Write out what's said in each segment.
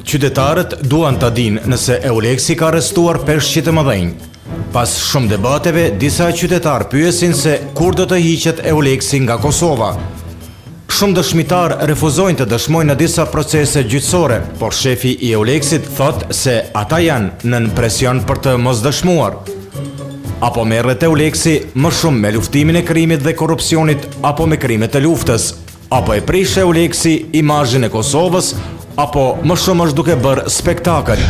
Qytetarët duan ta dinë nëse Eulexi ka arrestuar peshqit e mëdhenj. Pas shumë debateve, disa qytetarë pyesin se kur do të hiqet Euleksi nga Kosova. Shumë dëshmitar refuzojnë të dëshmojnë në disa procese gjyqësore, por shefi i Eulexit thot se ata janë nën presion për të mos dëshmuar. Apo merret Euleksi më shumë me luftimin e krimit dhe korrupsionit apo me krimet e luftës, apo e prish Euleksi imazhin e Kosovës, apo më shumë është duke bërë spektakël.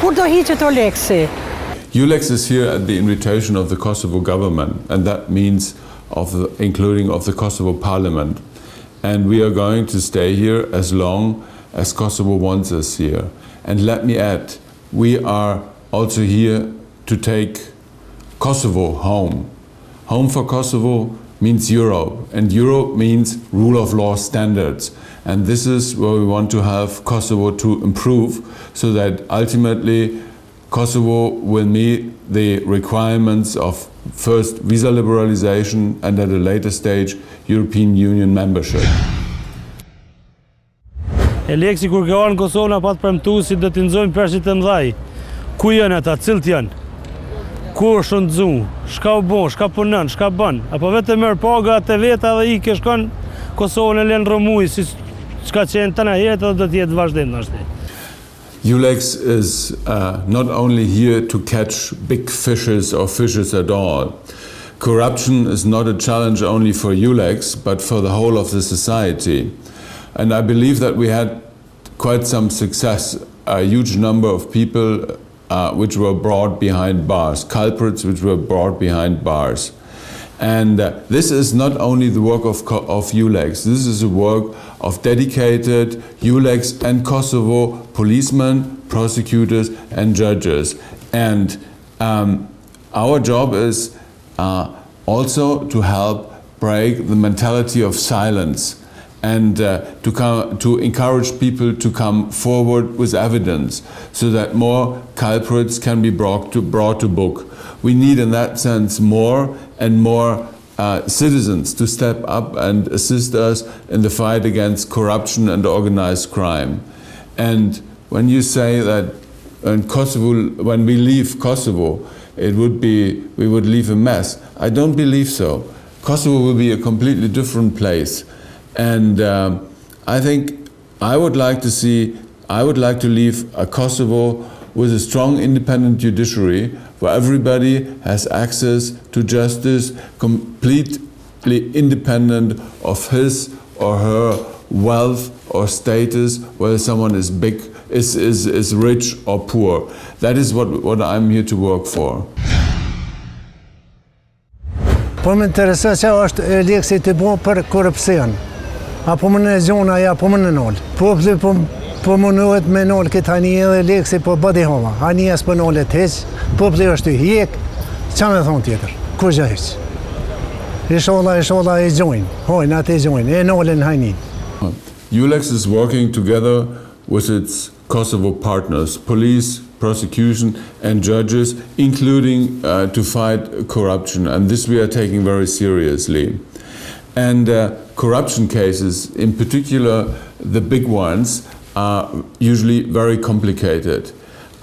Kur do hiqet Euleksi? Eulex is here at the invitation of the Kosovo government, and that means including of the Kosovo parliament. And we are going to stay here as long as Kosovo wants us here. And let me add, we are also here to take Kosovo home. Home for Kosovo means Europe, and Europe means rule of law standards. And this is where we want to have Kosovo to improve, so that ultimately Kosovo will meet the requirements of first visa liberalization and at a later stage European Union membership. Euleksi kur ka ardhur në Kosovë na pat premtuar si do t'i nxojmë peshqit e mëdhaj. Ku janë ata, cilët janë? Ku është ndzu? Çka u bën, çka punon, çka bën? Apo vetëm merr paga te veta dhe ikë shkon Kosovën e lën rrëmuj si çka qenë tani herët edhe do të jetë vazhdim ashtu. Eulex is not only here to catch big fishes or fishes at all. Corruption is not a challenge only for Eulex, but for the whole of the society. And I believe that we had quite some success, a huge number of people which were brought behind bars, culprits which were brought behind bars. And this is not only the work of Eulex, this is a work of dedicated Eulex and Kosovo policemen, prosecutors and judges. And our job is also to help break the mentality of silence and to encourage people to come forward with evidence so that more culprits can be brought to book. We need in that sense more and more citizens to step up and assist us in the fight against corruption and organized crime. And when you say that in Kosovo, when we leave Kosovo, we would leave a mess. I don't believe so. Kosovo will be a completely different place. And I think I would like to leave a Kosovo with a strong independent judiciary where everybody has access to justice, completely independent of his or her wealth or status, whether someone is big, is rich or poor. That is what I'm here to work for. Po më intereson se është Euleksi të bo për korupcion. Apo më në zona ja po më në nol. Po më nëhet me nol këtë hani edhe Euleksi po bëdi homa. Hani as po nolet heq, po është i hjek. Qa me thonë tjetër? Kur gjë heq? Inshallah e gjojnë. Hojnë atë e gjojnë. E nolin hani. Eulex is working together with its Kosovo partners, police, prosecution and judges, including to fight corruption. And this we are taking very seriously. And corruption cases, in particular the big ones, are usually very complicated.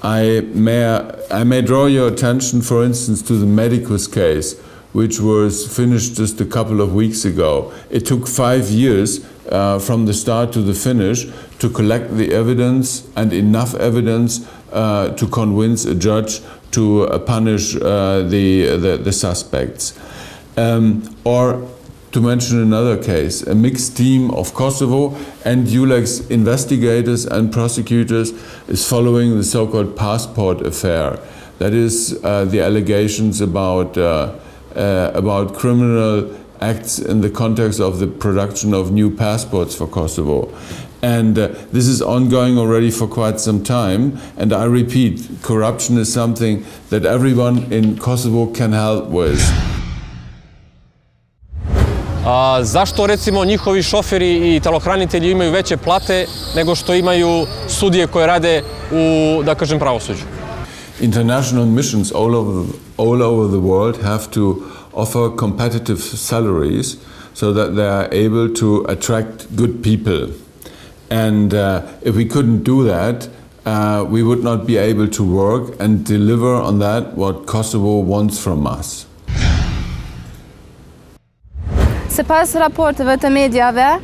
I may draw your attention, for instance, to the Medicus case, which was finished just a couple of weeks ago. It took 5 years from the start to the finish to collect the evidence and enough evidence to convince a judge to punish the suspects. Or to mention another case, a mixed team of Kosovo and Eulex investigators and prosecutors is following the so-called passport affair. That is the allegations about criminal acts in the context of the production of new passports for Kosovo. And this is ongoing already for quite some time. And I repeat, corruption is something that everyone in Kosovo can help with. Zašto recimo njihovi šoferi i telohranitelji imaju veće plate nego što imaju sudije koje rade u, da kažem, pravosuđu? International missions all over the world have to offer competitive salaries so that they are able to attract good people. And if we couldn't do that, we would not be able to work and deliver on that what Kosovo wants from us. Sipas raporteve të medjave,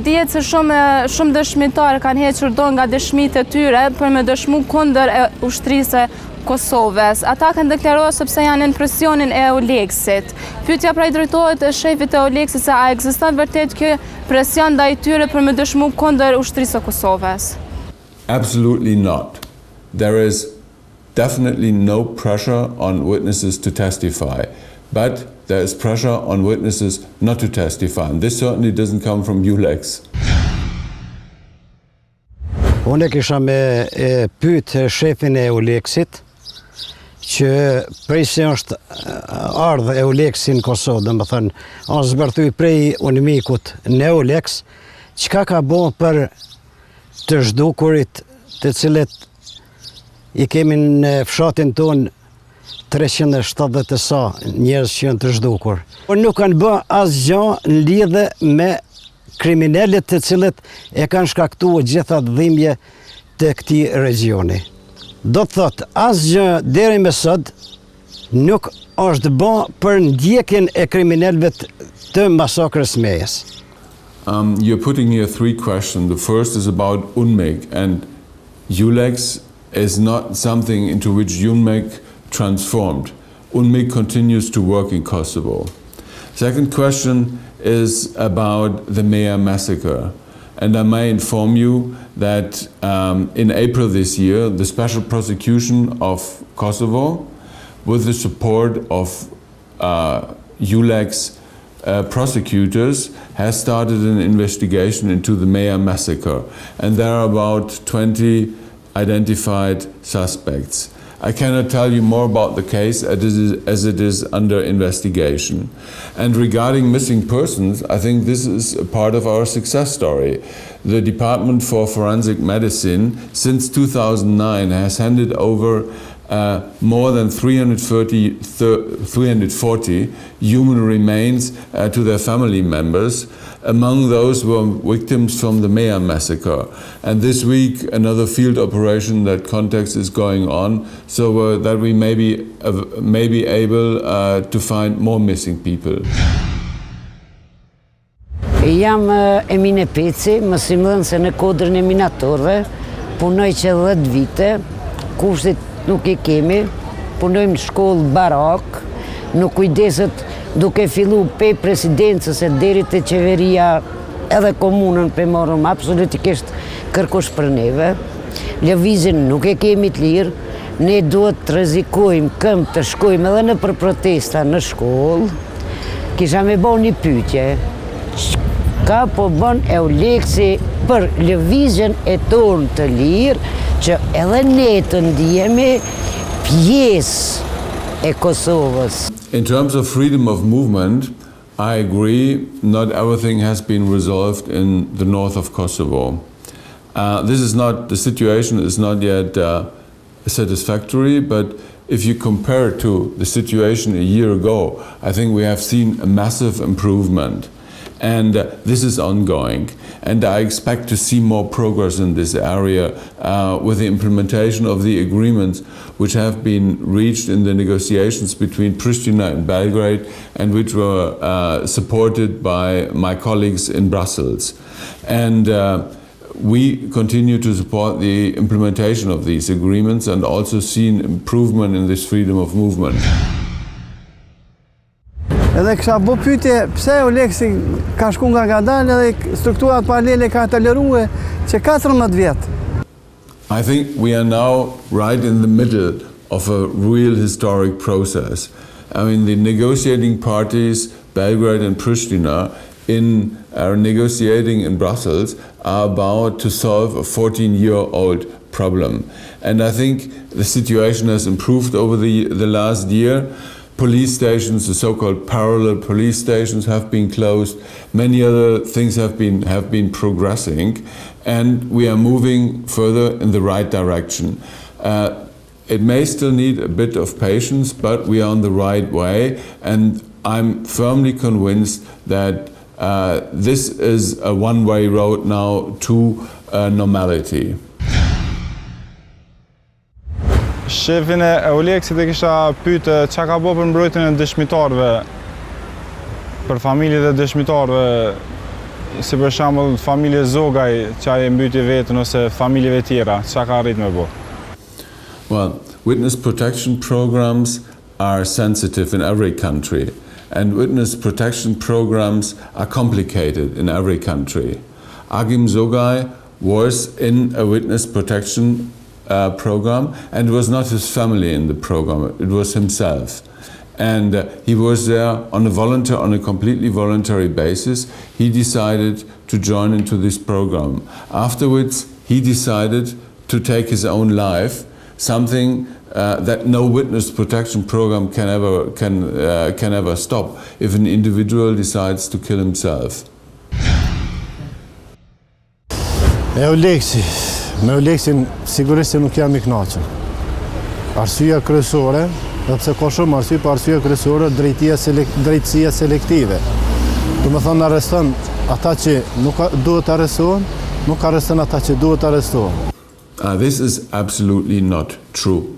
dihet se shumë dëshmitarë kanë hequr dorë nga dëshmitë e tyre për me dëshmu kundër ushtrisë Kosovës. Ata kanë deklaruar sepse janë në presionin e Eulexit. Pyetja pra i drejtohet shefit e Eulexit se a ekziston vërtet ky presion ndaj tyre për me dëshmu kundër ushtrisë Kosovës? Absolutely not. There is definitely no pressure on witnesses to testify, but there is pressure on witnesses not to testify, and this certainly doesn't come from Eulex. Unë kisha me pyet shefin e Eulexit që prej se është ardhë Eulexi në Kosovë, dhe më thënë, është zbërthuj prej unimikut në Eulex, çka ka bo për të zhdukurit të cilët i kemi në fshatin tonë 370 sa njerëz që janë të zhdukur. Por nuk kanë bë asgjë në lidhje me kriminalet të cilët e kanë shkaktuar gjitha dhimbje të këtij regioni. Do të thotë, asgjë deri më sot nuk është bë për ndjekjen e kriminalëve të masakrës Mejës. You're putting here three questions. The first is about UNMIK, and Eulex is not something into which UNMIK transformed. UNMIK continues to work in Kosovo. Second question is about the Meja massacre. And I may inform you that in April this year, the Special Prosecution of Kosovo, with the support of Eulex prosecutors, has started an investigation into the Meja massacre. And there are about 20 identified suspects. I cannot tell you more about the case as it is under investigation. And regarding missing persons, I think this is a part of our success story. The Department for Forensic Medicine, since 2009, has handed over more than 340 human remains to their family members. Among those were victims from the Meja massacre. And this week, another field operation that context is going on, so that we may be able to find more missing people. Jam Emine Peci, mësimdhënëse në kodrën e minatorëve, punoj që 10 vite, kushtet nuk i kemi, punojmë në shkollë barak, në kujdeset duke fillu pe presidencës e deri te qeveria edhe komunën pe morëm absolutikisht kërkush për neve. Lëvizjen nuk e kemi të lirë, ne duhet të rrezikojmë këmbë të shkojmë edhe në për protesta në shkollë. Kisha me bo një pyetje. Ka po bën Eulexi për lëvizjen e tonë të lirë, që edhe ne të ndihemi pjesë e Kosovës. In terms of freedom of movement, I agree not everything has been resolved in the north of Kosovo. The situation is not yet satisfactory, but if you compare it to the situation a year ago, I think we have seen a massive improvement. And this is ongoing, and I expect to see more progress in this area with the implementation of the agreements which have been reached in the negotiations between Pristina and Belgrade, and which were supported by my colleagues in Brussels. And we continue to support the implementation of these agreements and also see an improvement in this freedom of movement. Edhe kisha bo pyetje pse Eulexi ka shku nga Gadal edhe strukturat paralele ka toleruar që 14 vjet. I think we are now right in the middle of a real historic process. I mean, the negotiating parties, Belgrade and Pristina, are negotiating in Brussels, are about to solve a 14-year-old problem. And I think the situation has improved over the last year. police stations, the so-called parallel police stations, have been closed. Many other things have been progressing, and we are moving further in the right direction. It may still need a bit of patience, but we are on the right way, and I'm firmly convinced that this is a one-way road now to normality. Shefin e Eulexit e kisha pyete çka ka bërë për mbrojtjen e dëshmitarëve, për familjet e dëshmitarëve, si për shembull familje Zogaj që ai mbyti vetën ose familjeve tjera, çka ka arrit me bë? Well, witness protection programs are sensitive in every country, and witness protection programs are complicated in every country. Agim Zogaj was in a witness protection program, and it was not his family in the program, it was himself. And he was there on a completely voluntary basis. He decided to join into this program. Afterwards, he decided to take his own life, something that no witness protection program can ever stop if an individual decides to kill himself. Me Eulexin sigurisht se nuk jam i kënaqur. Arsyeja kryesore, sepse ka shumë arsye, por arsyeja kryesore drejtësia selektive. Do të thonë arreston ata që nuk duhet arrestohen, nuk arreston ata që duhet arrestohen. This is absolutely not true.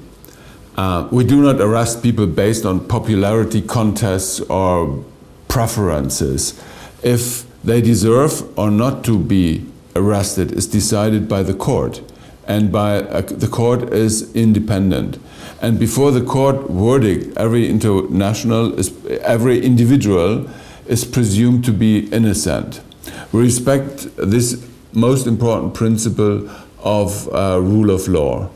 We do not arrest people based on popularity contests or preferences. If they deserve or not to be arrested is decided by the court, and the court is independent. And before the court verdict, every individual is presumed to be innocent. We respect this most important principle of rule of law.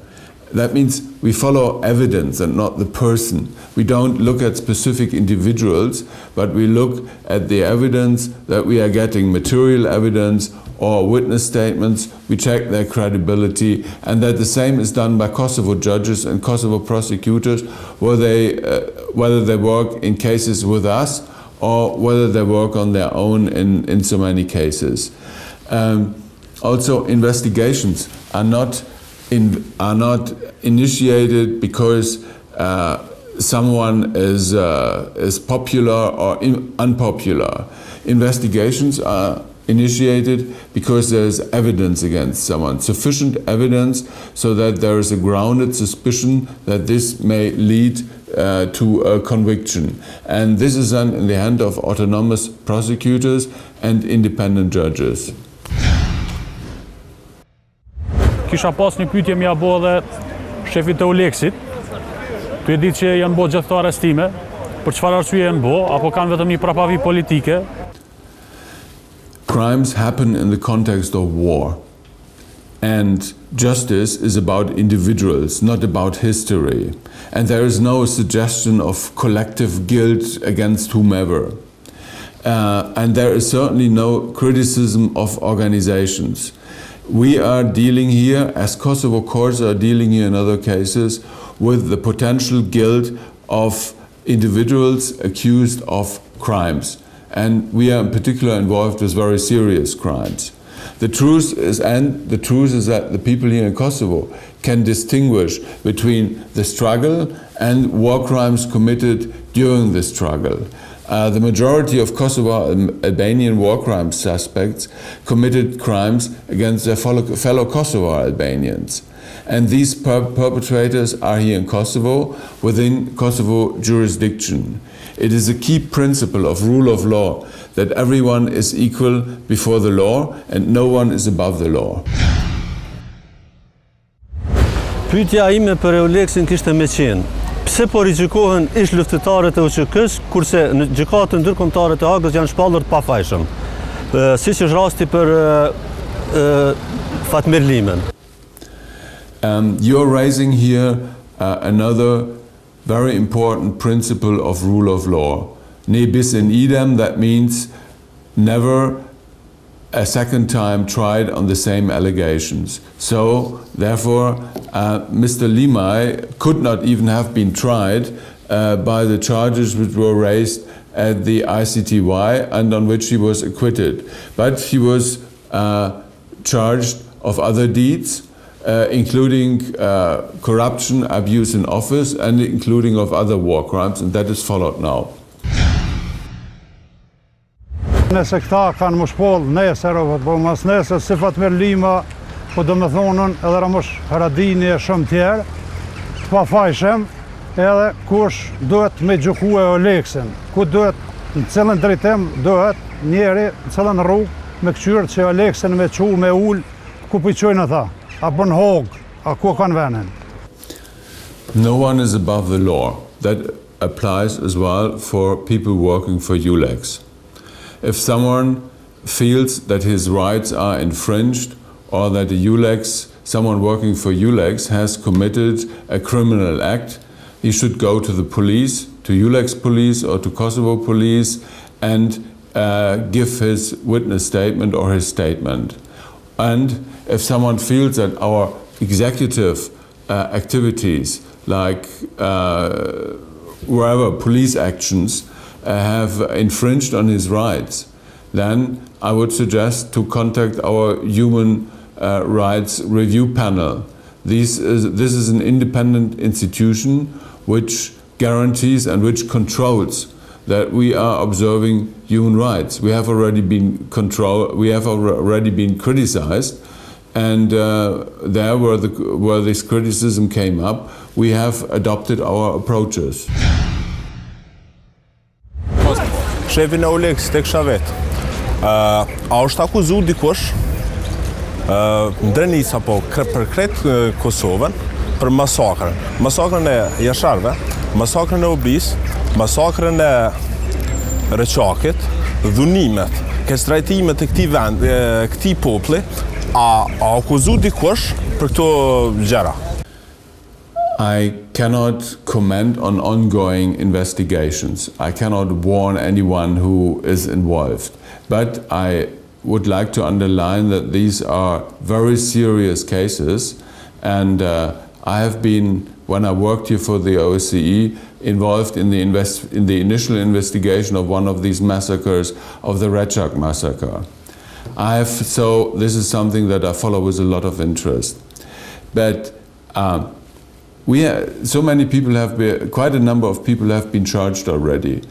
That means we follow evidence and not the person. We don't look at specific individuals, but we look at the evidence that we are getting, material evidence or witness statements. We check their credibility, and that the same is done by Kosovo judges and Kosovo prosecutors, whether they work in cases with us or whether they work on their own in so many cases. Also, investigations are not initiated because someone is popular or unpopular. Investigations are initiated because there is evidence against someone, sufficient evidence so that there is a grounded suspicion that this may lead to a conviction. And this is done in the hand of autonomous prosecutors and independent judges. Kisha pas një pyetje m'ja bo dhe shefit të Eulexit. Tu e ditë që janë bo gjithë këto arrestime, për çfarë arsye janë bo, apo kanë vetëm një prapavi politike? Crimes happen in the context of war. And justice is about individuals, not about history. And there is no suggestion of collective guilt against whomever. And there is certainly no criticism of organizations. We are dealing here, as Kosovo courts are dealing here in other cases, with the potential guilt of individuals accused of crimes. And we are in particular involved with very serious crimes. The truth is that the people here in Kosovo can distinguish between the struggle and war crimes committed during the struggle. The majority of Kosovo Albanian war crime suspects committed crimes against their fellow Kosovo Albanians. And these perpetrators are here in Kosovo, within Kosovo jurisdiction. It is a key principle of rule of law that everyone is equal before the law and no one is above the law. Pyetja ime për Eulexin kishte me qenë: pse po rigjikohen ish luftëtarët e UÇK-s, kurse në gjykatën ndërkombëtare të Hagës janë shpallur të pafajshëm, siç është rasti për Fatmir Limen. You're raising here another very important principle of rule of law. Ne bis in idem, that means never a second time tried on the same allegations. So, therefore, Mr. Limay could not even have been tried by the charges which were raised at the ICTY and on which he was acquitted. But he was charged of other deeds, including corruption, abuse in office, and including of other war crimes, and that is followed now. Nëse këta kanë më shpoll nesër, po mas nesër, si fat me lima, po do me thonën edhe ramosh Haradini e shumë tjerë, pa fajshem, edhe kush duhet me gjuku e Eulexin, ku duhet, në cilën drejtim, duhet njeri, në cilën rrugë, me këqyrë që Eulexin me qu, me ull, ku pëjqojnë ata, apo në hogë, a ku kanë venin. No one is above the law. That applies as well for people working for Eulex. If someone feels that his rights are infringed or that someone working for Eulex has committed a criminal act, he should go to the police, to Eulex police or to Kosovo police and give his witness statement or his statement. And if someone feels that our executive activities, like wherever police actions, have infringed on his rights, then I would suggest to contact our Human Rights Review Panel. This is an independent institution which guarantees and which controls that we are observing human rights. We have already been criticized, and there where this criticism came up, we have adopted our approaches. Shefin e Eulex tek shavet. A është akuzu dikush Drenica po për krejt Kosovën për masakrën. Masakrën e jasharve, masakrën e Obris, masakrën e Reçakit, dhunimet, kestrajtimet e këtij populli, a akuzu dikush për këto gjëra? I cannot comment on ongoing investigations. I cannot warn anyone who is involved. But I would like to underline that these are very serious cases, and I have been, when I worked here for the OSCE, involved in the initial investigation of one of these massacres, of the Rečak massacre. So this is something that I follow with a lot of interest. But so many people quite a number of people have been charged already,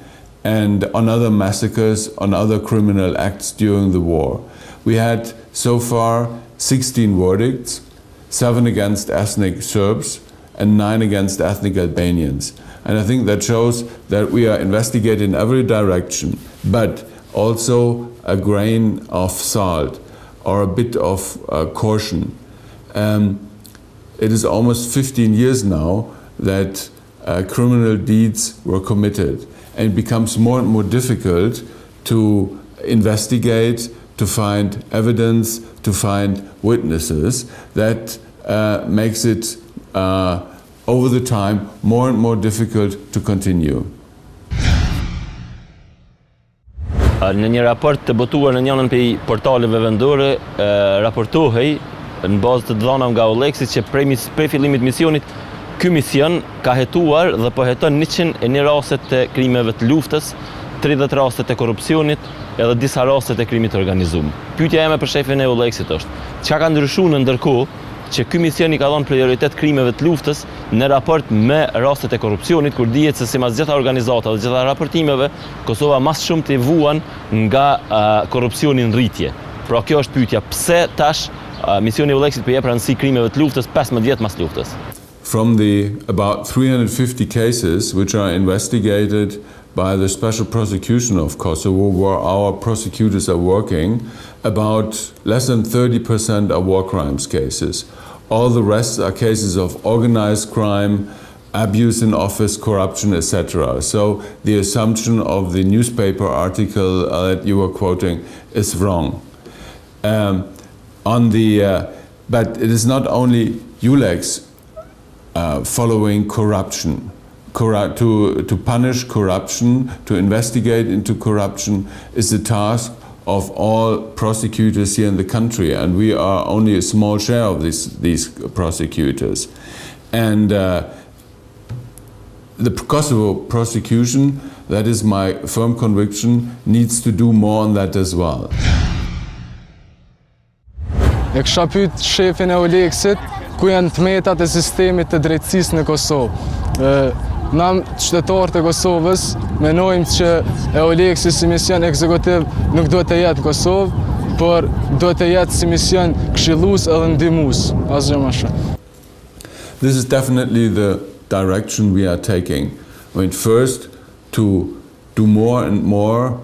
and on other massacres, on other criminal acts during the war. We had so far 16 verdicts, 7 against ethnic Serbs and 9 against ethnic Albanians. And I think that shows that we are investigating in every direction, but also a grain of salt or a bit of caution. It is almost 15 years now that criminal deeds were committed, and it becomes more and more difficult to investigate, to find evidence, to find witnesses. That makes it over the time more and more difficult to continue. Në një raport të botuar në njënën për portaleve vendore, raportohej në bazë të dhëna nga Eulexi që prej fillimit misionit, ky mision ka hetuar dhe po heton 101 raste të krimeve të luftës, 30 raste të korrupsionit edhe disa raste të krimit të organizuar. Pyetja ime për shefin e Eulexit është: çka ka ndryshuar në ndërkohë që ky mision i ka dhënë prioritet krimeve të luftës në raport me rastet e korrupsionit, kur dihet se sipas gjitha organizata dhe gjitha raportimeve, Kosova mas shumë të vuan nga korrupsioni në rritje. Pra kjo është pyetja, pse tash misioni Eulexit po jep rëndësi krimeve të luftës 15 vjet mas luftës? From the about 350 cases which are investigated by the Special Prosecution of Kosovo, where our prosecutors are working, about less than 30% are war crimes cases. All the rest are cases of organized crime, abuse in office, corruption, etc. So the assumption of the newspaper article that you were quoting is wrong. But it is not only Eulex following corruption. To punish corruption, to investigate into corruption is the task of all prosecutors here in the country, and we are only a small share of these prosecutors. And the Kosovo prosecution, that is my firm conviction, needs to do more on that as well. E kisha pyet shefin e Eulexit ku janë tmetat e sistemit të drejtësisë në Kosovë. Na qytetarët e Kosovës menojmë që Eulexi si mision ekzekutiv nuk duhet të jetë në Kosovë, por duhet të jetë si mision këshillues edhe ndihmues, asgjë më shumë. This is definitely the direction we are taking. I mean, first, to do more and more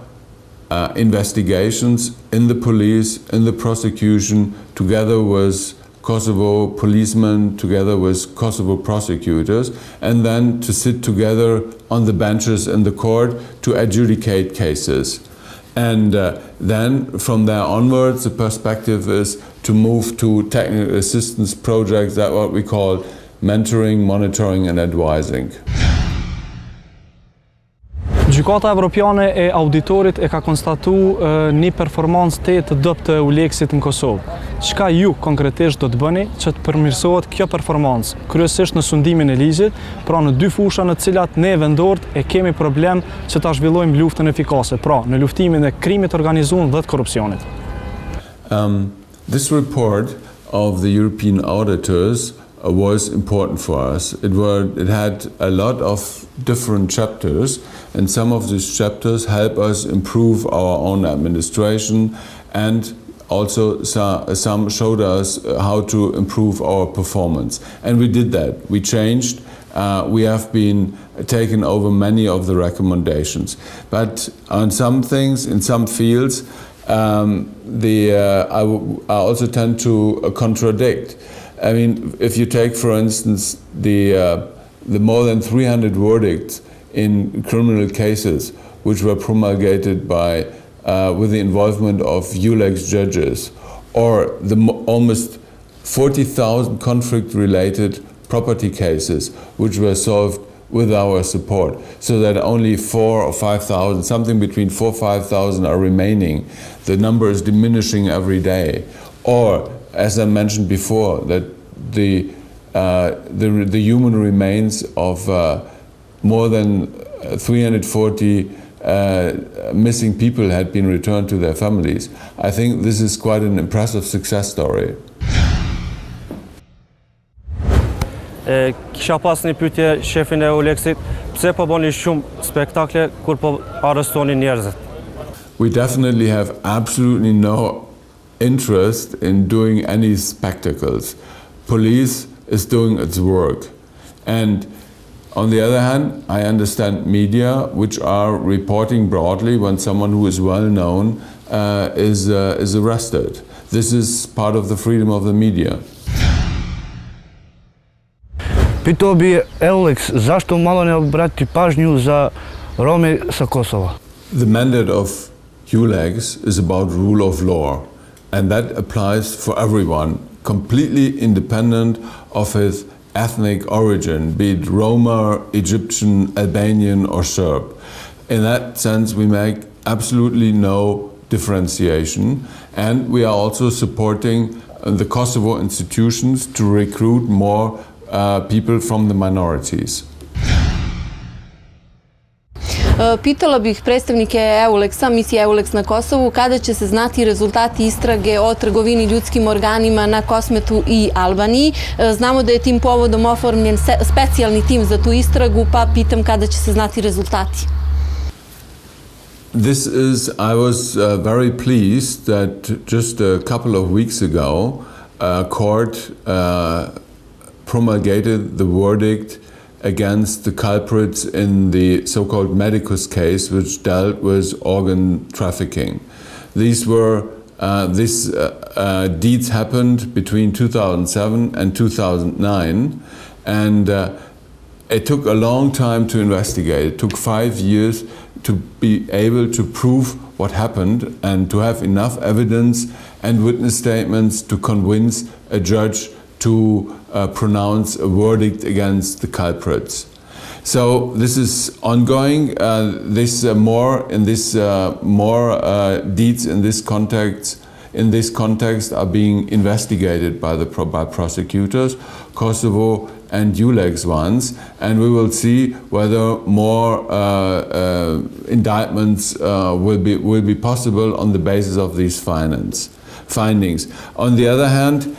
investigations in the police, in the prosecution, together with Kosovo policemen, together with Kosovo prosecutors, and then to sit together on the benches in the court to adjudicate cases. And then from there onwards, the perspective is to move to technical assistance projects, that what we call mentoring, monitoring and advising. Gjykata Evropiane e auditorit e ka konstatuar një performancë të dobët të Eulexit në Kosovë. Çka ju konkretisht do të bëni që të përmirësohet kjo performancë, kryesisht në sundimin e ligjit, pra në dy fusha në të cilat ne vendorët e kemi problem që ta zhvillojmë luftën efikase, pra në luftimin e krimit organizuar dhe të korrupsionit. This report of the European auditors was important for us. It had a lot of different chapters, and some of these chapters help us improve our own administration, and also some showed us how to improve our performance. And we did that. We changed. We have been taken over many of the recommendations. But on some things, in some fields, I also tend to contradict. I mean, if you take, for instance, the more than 300 verdicts in criminal cases which were promulgated by, with the involvement of Eulex judges, or the almost 40,000 conflict-related property cases which were solved with our support, so that only 4,000 or 5,000, something between 4,000 or 5,000 are remaining. The number is diminishing every day. Or, as I mentioned before, that the human remains of more than 340 missing people had been returned to their families. I think this is quite an impressive success story. Kisha pas një pyetje shefin e Eulexit, pse po bëni shumë spektakle kur po arrestoni njerëzit? We definitely have absolutely no interest in doing any spectacles. Police is doing its work. And on the other hand, I understand media which are reporting broadly when someone who is well known is arrested. This is part of the freedom of the media. Питоби Eulex, zašto malo ne obrati pažnju za Rome sa Kosova? The mandate of Eulex is about rule of law, and that applies for everyone, completely independent of his ethnic origin, be it Roma, Egyptian, Albanian or Serb. In that sense, we make absolutely no differentiation, and we are also supporting the Kosovo institutions to recruit more people from the minorities. Pitala bih predstavnike Eulexa, misije Eulex na Kosovu, kada će se znati rezultati istrage o trgovini ljudskim organima na Kosmetu i Albaniji. Znamo da je tim povodom oformljen specijalni tim za tu istragu, pa pitam kada će se znati rezultati. I was very pleased that just a couple of weeks ago, a court promulgated the verdict against the culprits in the so-called Medicus case, which dealt with organ trafficking. These deeds happened between 2007 and 2009, and it took a long time to investigate. It took 5 years to be able to prove what happened and to have enough evidence and witness statements to convince a judge to pronounce a verdict against the culprits. So this is ongoing. More deeds in this context are being investigated by prosecutors. Kosovo and Eulex ones, and we will see whether more indictments will be possible on the basis of these findings. On the other hand,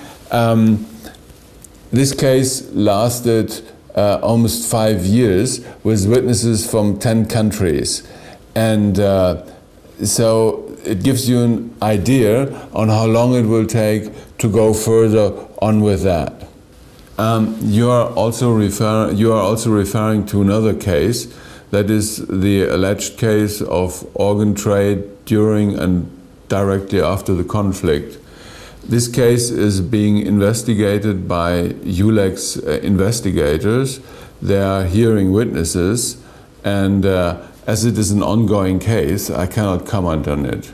this case lasted almost 5 years with witnesses from 10 countries, and so it gives you an idea on how long it will take to go further on with that. You are also referring to another case, that is the alleged case of organ trade during and directly after the conflict. This case is being investigated by Eulex investigators. They are hearing witnesses, and as it is an ongoing case, I cannot comment on it.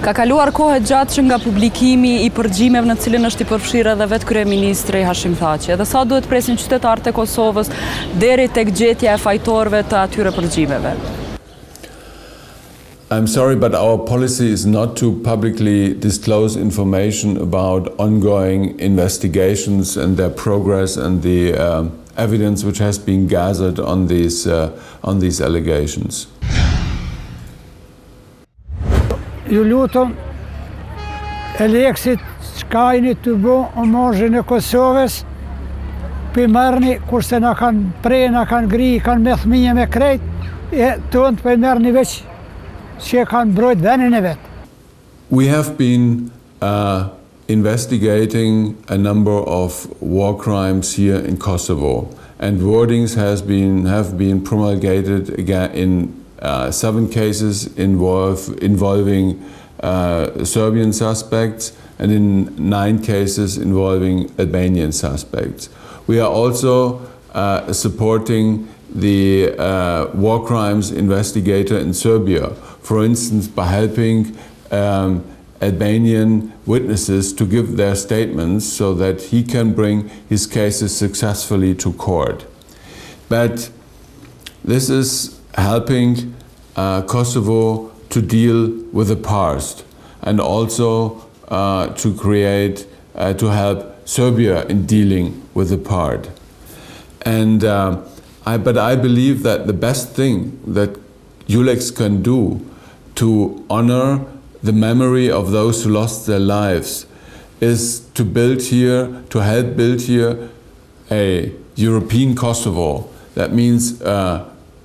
Ka kaluar kohë gjatë që nga publikimi i përgjimeve në cilin është i përfshirë edhe vetë kryeministri Hashim Thaçi. Edhe sa duhet presin qytetarët e Kosovës deri tek gjetja e fajtorëve të atyre përgjimeve? I'm sorry, but our policy is not to publicly disclose information about ongoing investigations and their progress and the evidence which has been gathered on these allegations. Ju lutëm, Eulexit çka jeni të bo omazhin e Kosovës, për mërni, kurse na kanë prej, na kanë gri, kanë me thminje me krejt, e tonë për mërni veç që kanë mbrojt venin e vetë. We have been investigating a number of war crimes here in Kosovo, and wordings have been promulgated again in 7 cases involving Serbian suspects, and in 9 cases involving Albanian suspects. We are also supporting the war crimes investigator in Serbia, for instance, by helping Albanian witnesses to give their statements so that he can bring his cases successfully to court. But this is helping Kosovo to deal with the past, and also to help Serbia in dealing with the past. And but I believe that the best thing that Eulex can do to honor the memory of those who lost their lives is to help build here a European Kosovo. That means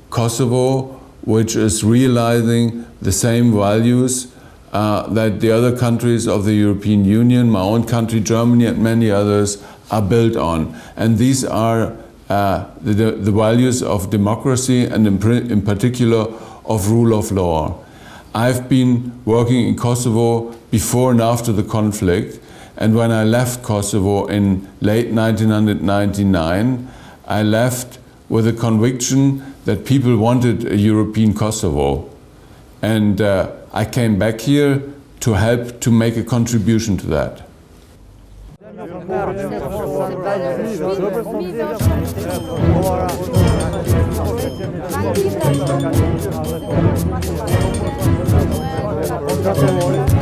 Kosovo which is realizing the same values that the other countries of the European Union, my own country, Germany, and many others are built on. And these are the values of democracy and in particular of rule of law. I've been working in Kosovo before and after the conflict, and when I left Kosovo in late 1999, I left with a conviction that people wanted a European Kosovo. And I came back here to help to make a contribution to that. Grazie a voi.